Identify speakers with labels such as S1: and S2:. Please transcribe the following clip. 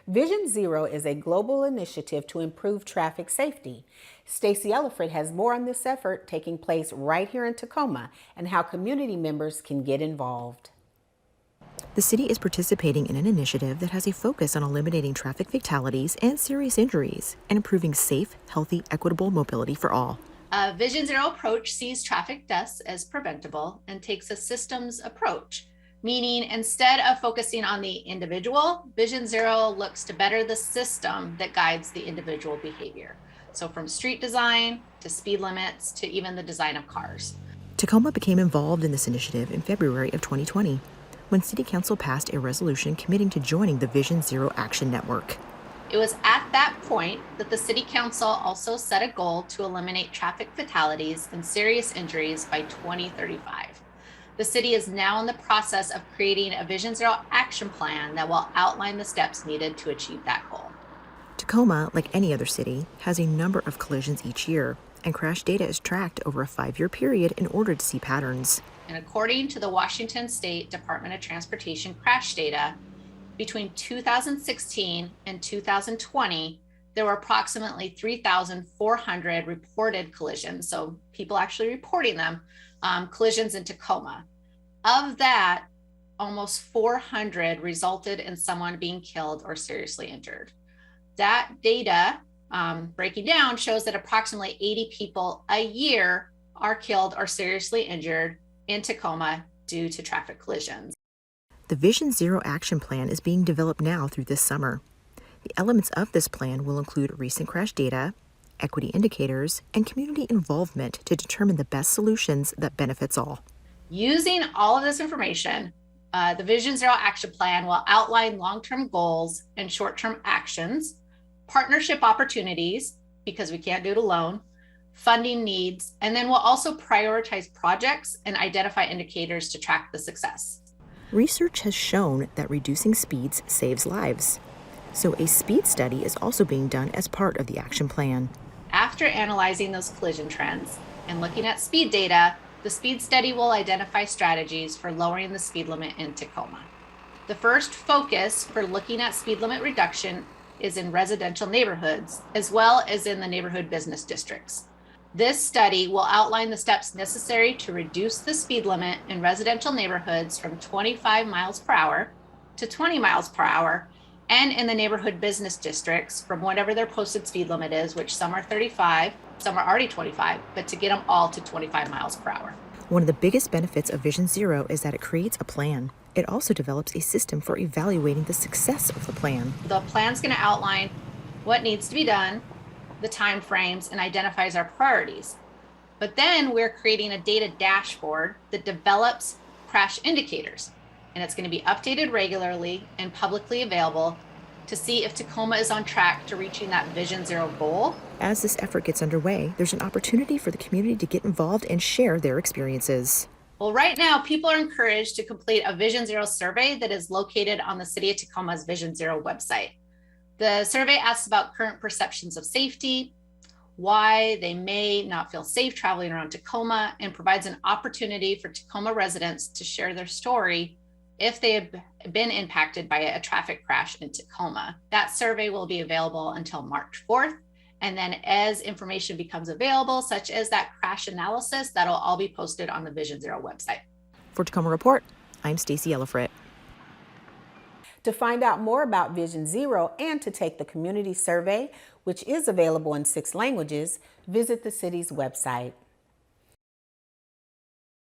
S1: Vision Zero is a global initiative to improve traffic safety. Stacey Ellifrit has more on this effort taking place right here in Tacoma and how community members can get involved.
S2: The city is participating in an initiative that has a focus on eliminating traffic fatalities and serious injuries and improving safe, healthy, equitable mobility for all.
S3: A Vision Zero approach sees traffic deaths as preventable and takes a systems approach, meaning instead of focusing on the individual, Vision Zero looks to better the system that guides the individual behavior. So from street design to speed limits to even the design of cars.
S2: Tacoma became involved in this initiative in February of 2020 when City Council passed a resolution committing to joining the Vision Zero Action Network.
S3: It was at that point that the City Council also set a goal to eliminate traffic fatalities and serious injuries by 2035. The city is now in the process of creating a Vision Zero action plan that will outline the steps needed to achieve that goal.
S2: Tacoma, like any other city, has a number of collisions each year, and crash data is tracked over a 5-year period in order to see patterns.
S3: And according to the Washington State Department of Transportation crash data, between 2016 and 2020, there were approximately 3,400 reported collisions, so people actually reporting them, collisions in Tacoma. Of that, almost 400 resulted in someone being killed or seriously injured. That data, breaking down, shows that approximately 80 people a year are killed or seriously injured in Tacoma due to traffic collisions.
S2: The Vision Zero Action Plan is being developed now through this summer. The elements of this plan will include recent crash data, equity indicators, and community involvement to determine the best solutions that benefits all.
S3: Using all of this information, the Vision Zero Action Plan will outline long-term goals and short-term actions, partnership opportunities, because we can't do it alone, funding needs, and then we'll also prioritize projects and identify indicators to track the success.
S2: Research has shown that reducing speeds saves lives. So a speed study is also being done as part of the action plan.
S3: After analyzing those collision trends and looking at speed data, the speed study will identify strategies for lowering the speed limit in Tacoma. The first focus for looking at speed limit reduction is in residential neighborhoods, as well as in the neighborhood business districts. This study will outline the steps necessary to reduce the speed limit in residential neighborhoods from 25 miles per hour to 20 miles per hour, and in the neighborhood business districts from whatever their posted speed limit is, which some are 35, some are already 25, but to get them all to 25 miles per hour.
S2: One of the biggest benefits of Vision Zero is that it creates a plan. It also develops a system for evaluating the success of the plan.
S3: The plan's going to outline what needs to be done, the time frames, and identifies our priorities. But then we're creating a data dashboard that develops crash indicators, and it's going to be updated regularly and publicly available to see if Tacoma is on track to reaching that Vision Zero goal.
S2: As this effort gets underway, there's an opportunity for the community to get involved and share their experiences.
S3: Well, right now, people are encouraged to complete a Vision Zero survey that is located on the City of Tacoma's Vision Zero website. The survey asks about current perceptions of safety, why they may not feel safe traveling around Tacoma, and provides an opportunity for Tacoma residents to share their story if they have been impacted by a traffic crash in Tacoma. That survey will be available until March 4th. And then as information becomes available, such as that crash analysis, that'll all be posted on the Vision Zero website.
S2: For Tacoma Report, I'm Stacey Ellifrit.
S1: To find out more about Vision Zero and to take the community survey, which is available in 6 languages, visit the city's website.